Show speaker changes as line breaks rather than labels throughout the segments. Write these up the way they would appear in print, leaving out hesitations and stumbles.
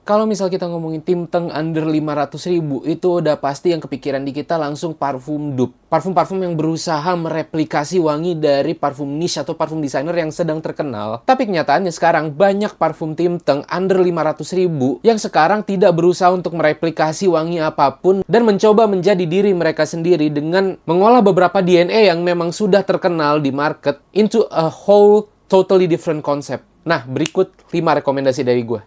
Kalau misal kita ngomongin Tim Teng under 500.000, itu udah pasti yang kepikiran di kita langsung parfum dupe. Parfum-parfum yang berusaha mereplikasi wangi dari parfum niche atau parfum designer yang sedang terkenal. Tapi kenyataannya sekarang banyak parfum Tim Teng under 500.000 yang sekarang tidak berusaha untuk mereplikasi wangi apapun dan mencoba menjadi diri mereka sendiri dengan mengolah beberapa DNA yang memang sudah terkenal di market into a whole totally different concept. Nah, berikut 5 rekomendasi dari gue.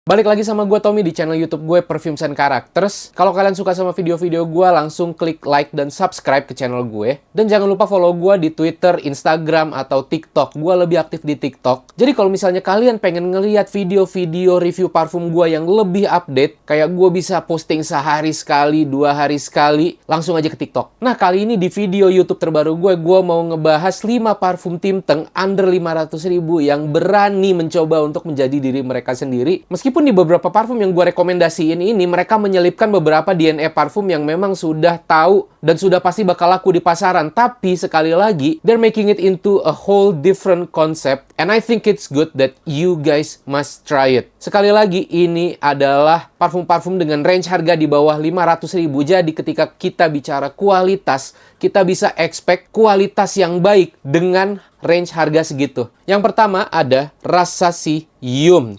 Balik lagi sama gue Tommy di channel YouTube gue Perfumes and Characters. Kalau kalian suka sama video-video gue, langsung klik like dan subscribe ke channel gue. Dan jangan lupa follow gue di Twitter, Instagram, atau TikTok. Gue lebih aktif di TikTok. Jadi kalau misalnya kalian pengen ngeliat video-video review parfum gue yang lebih update, kayak gue bisa posting sehari sekali, 2 hari sekali, langsung aja ke TikTok. Nah, kali ini di video YouTube terbaru gue mau ngebahas 5 parfum Tim Teng under 500.000 yang berani mencoba untuk menjadi diri mereka sendiri. Meskipun di beberapa parfum yang gue rekomendasiin ini, mereka menyelipkan beberapa DNA parfum yang memang sudah tahu dan sudah pasti bakal laku di pasaran. Tapi sekali lagi, they're making it into a whole different concept. And I think it's good that you guys must try it. Sekali lagi, ini adalah parfum-parfum dengan range harga di bawah 500.000. Jadi ketika kita bicara kualitas, kita bisa expect kualitas yang baik dengan range harga segitu. Yang pertama ada Rassasium Yum.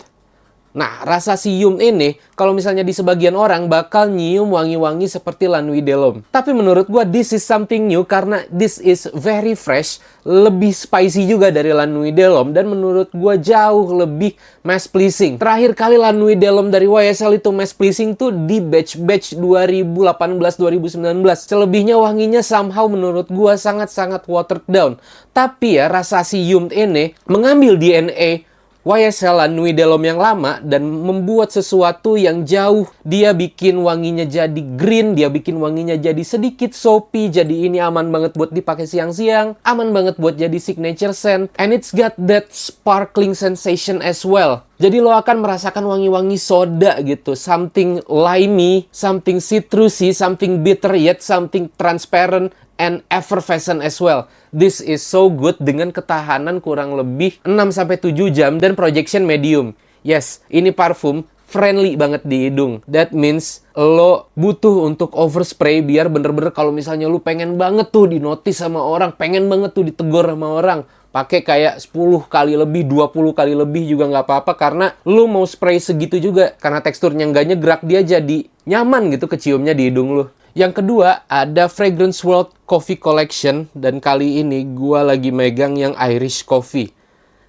Nah, Rassasium ini, kalau misalnya di sebagian orang bakal nyium wangi-wangi seperti La Nuit de l'Homme. Tapi menurut gua, this is something new karena this is very fresh, lebih spicy juga dari La Nuit de l'Homme, dan menurut gua jauh lebih mass pleasing. Terakhir kali La Nuit de l'Homme dari YSL itu mass pleasing tuh di batch 2018-2019. Selebihnya wanginya somehow menurut gua sangat-sangat watered down. Tapi ya, Rassasium ini mengambil DNA YSL La Nuit de l'Homme yang lama dan membuat sesuatu yang jauh. Dia bikin wanginya jadi green, dia bikin wanginya jadi sedikit soapy, jadi ini aman banget buat dipakai siang-siang, aman banget buat jadi signature scent, and it's got that sparkling sensation as well. Jadi lo akan merasakan wangi-wangi soda gitu, something limey, something citrusy, something bitter yet something transparent and effervescent as well. This is so good dengan ketahanan kurang lebih 6-7 jam dan projection medium. Yes, ini parfum friendly banget di hidung. That means lo butuh untuk overspray biar bener-bener kalau misalnya lo pengen banget tuh dinotis sama orang, pengen banget tuh ditegur sama orang, pakai kayak 10 kali lebih, 20 kali lebih juga nggak apa-apa karena lo mau spray segitu juga. Karena teksturnya nggak nyegrak, dia jadi nyaman gitu keciumnya di hidung lo. Yang kedua, ada Fragrance World Coffee Collection. Dan kali ini gue lagi megang yang Irish Coffee,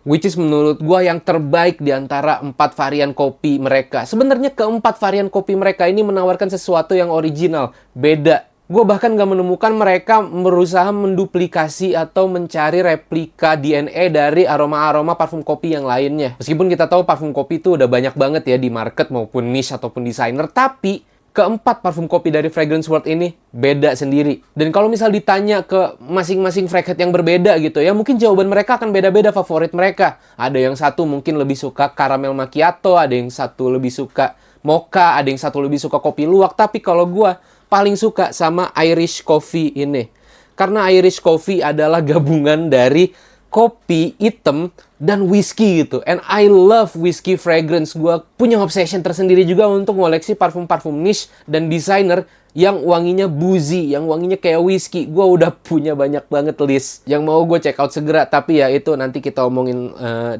which is menurut gue yang terbaik di antara 4 varian kopi mereka. Sebenarnya keempat varian kopi mereka ini menawarkan sesuatu yang original, beda. Gue bahkan gak menemukan mereka berusaha menduplikasi atau mencari replika DNA dari aroma-aroma parfum kopi yang lainnya. Meskipun kita tahu parfum kopi itu udah banyak banget ya di market maupun niche ataupun designer, tapi keempat parfum kopi dari Fragrance World ini beda sendiri. Dan kalau misal ditanya ke masing-masing fragrance yang berbeda gitu ya, mungkin jawaban mereka akan beda-beda favorit mereka. Ada yang satu mungkin lebih suka caramel macchiato, ada yang satu lebih suka mocha, ada yang satu lebih suka kopi luwak. Tapi kalau gue paling suka sama Irish Coffee ini. Karena Irish Coffee adalah gabungan dari kopi hitam dan whiskey gitu. And I love whiskey fragrance. Gue punya obsession tersendiri juga untuk ngoleksi parfum-parfum niche dan designer yang wanginya boozy, yang wanginya kayak whiskey. Gue udah punya banyak banget list yang mau gue check out segera. Tapi ya itu nanti kita omongin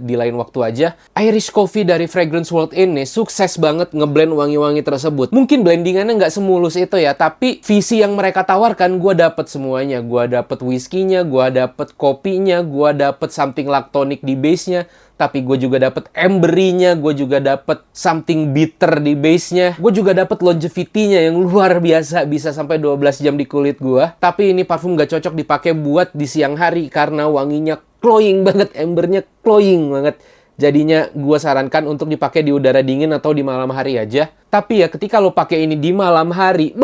di lain waktu aja. Irish Coffee dari Fragrance World ini sukses banget ngeblend wangi-wangi tersebut. Mungkin blendingannya nggak semulus itu ya, tapi visi yang mereka tawarkan gue dapet semuanya. Gue dapet whiskey-nya, gue dapet kopinya, gue dapet something lactonic di base-nya. Tapi gue juga dapet ambery-nya, gue juga dapet something bitter di base-nya. Gue juga dapet longevity-nya yang luar biasa, bisa sampai 12 jam di kulit gue. Tapi ini parfum gak cocok dipakai buat di siang hari karena wanginya cloying banget, embernya cloying banget. Jadinya gue sarankan untuk dipakai di udara dingin atau di malam hari aja. Tapi ya ketika lo pakai ini di malam hari,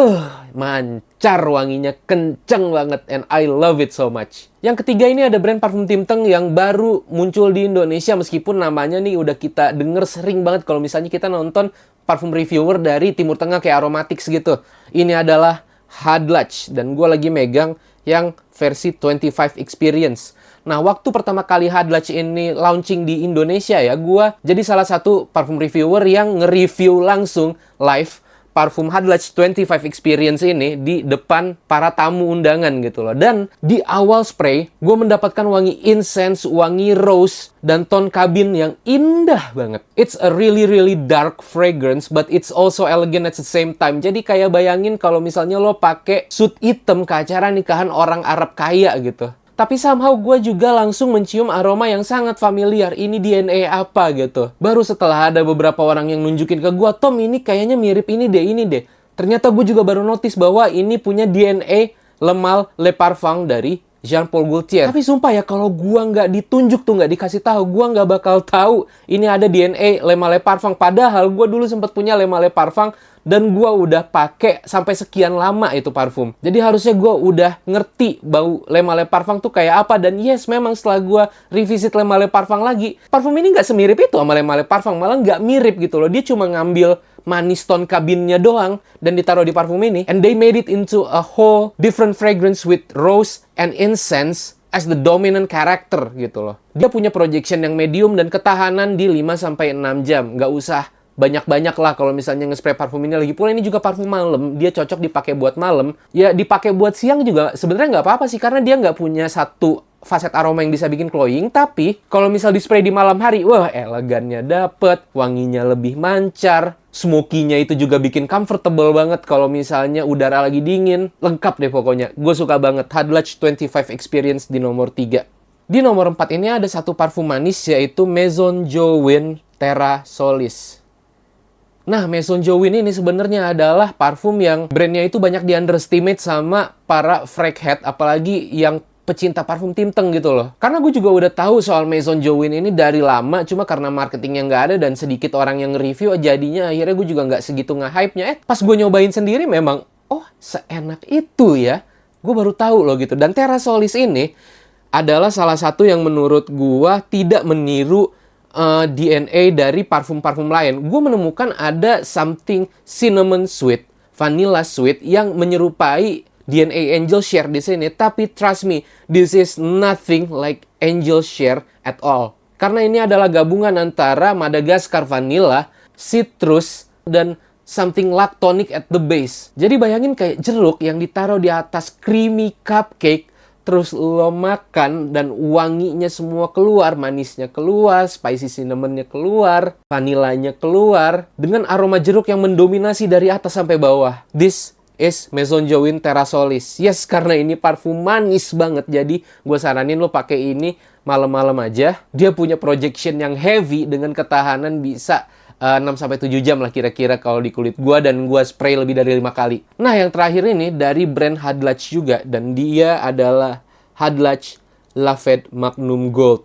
mancar wanginya, kenceng banget, and I love it so much. Yang ketiga ini ada brand parfum Tim Teng yang baru muncul di Indonesia, meskipun namanya nih udah kita denger sering banget kalau misalnya kita nonton parfum reviewer dari Timur Tengah kayak Aromatics gitu. Ini adalah Hadlach, dan gue lagi megang yang versi 25 Experience. Nah, waktu pertama kali Hadlach ini launching di Indonesia ya, gua jadi salah satu parfum reviewer yang nge-review langsung live parfum Hadlach 25 Experience ini di depan para tamu undangan gitu loh. Dan di awal spray, gue mendapatkan wangi incense, wangi rose, dan tone kabin yang indah banget. It's a really dark fragrance, but it's also elegant at the same time. Jadi kayak bayangin kalau misalnya lo pakai suit hitam ke acara nikahan orang Arab kaya gitu. Tapi somehow gue juga langsung mencium aroma yang sangat familiar. Ini DNA apa gitu. Baru setelah ada beberapa orang yang nunjukin ke gue, Tom ini kayaknya mirip ini deh. Ternyata gue juga baru notice bahwa ini punya DNA Le Male Le Parfum dari Jean Paul Gaultier. Tapi sumpah ya, kalau gue nggak ditunjuk tuh, nggak dikasih tahu, gue nggak bakal tahu ini ada DNA Le Male Le Parfum. Padahal gue dulu sempat punya Le Male Le Parfum dan gue udah pakai sampai sekian lama itu parfum. Jadi harusnya gue udah ngerti bau Le Male Le Parfum tuh kayak apa. Dan yes, memang setelah gue revisit Le Male Le Parfum lagi, parfum ini nggak semirip itu sama Le Male Le Parfum. Malah nggak mirip gitu loh. Dia cuma ngambil manis tone kabinnya doang dan ditaruh di parfum ini. And they made it into a whole different fragrance with rose and incense as the dominant character gitu loh. Dia punya projection yang medium dan ketahanan di 5-6 jam. Nggak usah banyak-banyak lah kalau misalnya nge-spray parfum ini. Lagi pula ini juga parfum malam, dia cocok dipakai buat malam. Ya dipakai buat siang juga sebenarnya nggak apa-apa sih, karena dia nggak punya satu faset aroma yang bisa bikin cloying. Tapi kalau misal di-spray di malam hari, wah elegannya dapet, wanginya lebih mancar, smoky-nya itu juga bikin comfortable banget kalau misalnya udara lagi dingin. Lengkap deh pokoknya. Gue suka banget. Hadlach 25 Experience di nomor 3. Di nomor 4 ini ada satu parfum manis, yaitu Maison Jowie Terra Solis. Nah, Maison Jowie ini sebenarnya adalah parfum yang brandnya itu banyak di-underestimate sama para fragrance head, apalagi yang pecinta parfum Timteng gitu loh. Karena gue juga udah tahu soal Maison Jowie ini dari lama, cuma karena marketingnya nggak ada dan sedikit orang yang nge-review, jadinya akhirnya gue juga nggak segitu nge-hype-nya. Pas gue nyobain sendiri memang, oh seenak itu ya. Gue baru tahu loh gitu. Dan Terra Solis ini adalah salah satu yang menurut gue tidak meniru DNA dari parfum-parfum lain. Gue menemukan ada something cinnamon sweet, vanilla sweet yang menyerupai DNA Angel Share di sini. Tapi trust me, this is nothing like Angel Share at all. Karena ini adalah gabungan antara Madagascar vanilla, citrus, dan something lactonic at the base. Jadi bayangin kayak jeruk yang ditaruh di atas creamy cupcake, terus lo makan dan wanginya semua keluar, manisnya keluar, spicy cinnamonnya keluar, vanilanya keluar, dengan aroma jeruk yang mendominasi dari atas sampai bawah. This is Maison Jowie Terra Solis. Yes, karena ini parfum manis banget, jadi gue saranin lo pakai ini malam-malam aja. Dia punya projection yang heavy dengan ketahanan bisa 6-7 jam lah kira-kira kalau di kulit gua, dan gua spray lebih dari 5 kali. Nah, yang terakhir ini dari brand Hadlach juga, dan dia adalah Hadlach Lafite Magnum Gold.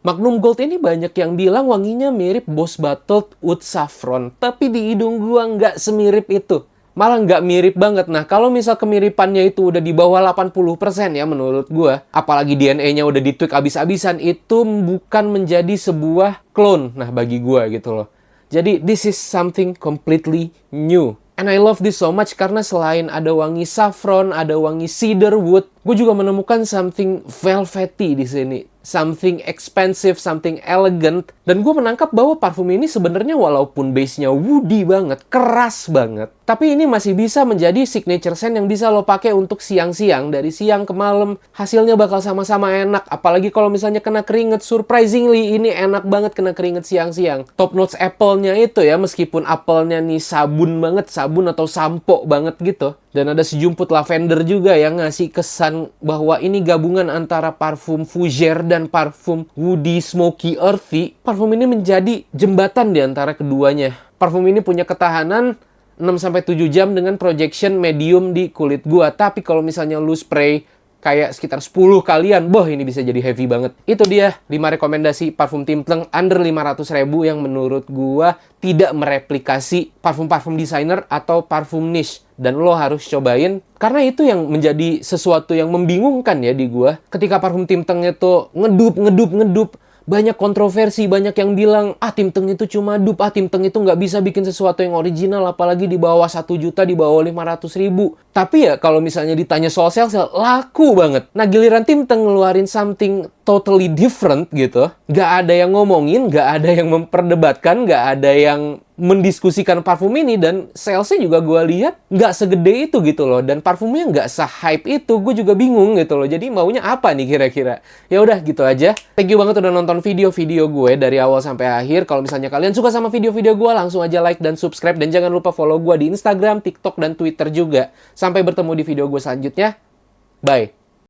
Magnum Gold ini banyak yang bilang wanginya mirip Boss Bottled Oud Saffron, tapi di hidung gua nggak semirip itu. Malah nggak mirip banget. Nah, kalau misal kemiripannya itu udah di bawah 80% ya menurut gua, apalagi DNA-nya udah ditweak abis-abisan, itu bukan menjadi sebuah clone. Nah, bagi gua gitu loh. Jadi, this is something completely new. And I love this so much karena selain ada wangi saffron, ada wangi cedarwood, gue juga menemukan something velvety di sini. Something expensive, something elegant. Dan gue menangkap bahwa parfum ini sebenarnya walaupun base-nya woody banget, keras banget, tapi ini masih bisa menjadi signature scent yang bisa lo pakai untuk siang-siang. Dari siang ke malam, hasilnya bakal sama-sama enak. Apalagi kalau misalnya kena keringet, surprisingly ini enak banget kena keringet siang-siang. Top notes apple-nya itu ya, meskipun apelnya nih sabun banget, sabun atau sampo banget gitu. Dan ada sejumput lavender juga yang ngasih kesan bahwa ini gabungan antara parfum fougère dan parfum woody, smoky, earthy. Parfum ini menjadi jembatan di antara keduanya. Parfum ini punya ketahanan 6-7 jam dengan projection medium di kulit gua. Tapi kalau misalnya lu spray kayak sekitar 10 kalian, boh ini bisa jadi heavy banget. Itu dia 5 rekomendasi parfum Timteng under 500.000 yang menurut gua tidak mereplikasi parfum-parfum designer atau parfum niche. Dan lo harus cobain, karena itu yang menjadi sesuatu yang membingungkan ya di gua. Ketika parfum Timteng itu ngedup, banyak kontroversi, banyak yang bilang, Tim Teng itu cuma dupe, Tim Teng itu nggak bisa bikin sesuatu yang original, apalagi di bawah 1 juta, di bawah 500.000. Tapi ya, kalau misalnya ditanya soal sel-sel, laku banget. Nah, giliran Tim Teng ngeluarin something totally different gitu, nggak ada yang ngomongin, nggak ada yang memperdebatkan, nggak ada yang mendiskusikan parfum ini, dan salesnya juga gue lihat nggak segede itu gitu loh, dan parfumnya nggak se-hype itu. Gue juga bingung gitu loh, jadi maunya apa nih kira-kira. Ya udah gitu aja. Thank you banget udah nonton video-video gue dari awal sampai akhir. Kalau misalnya kalian suka sama video-video gue, langsung aja like dan subscribe, dan jangan lupa follow gue di Instagram, TikTok, dan Twitter juga. Sampai bertemu di video gue selanjutnya. Bye.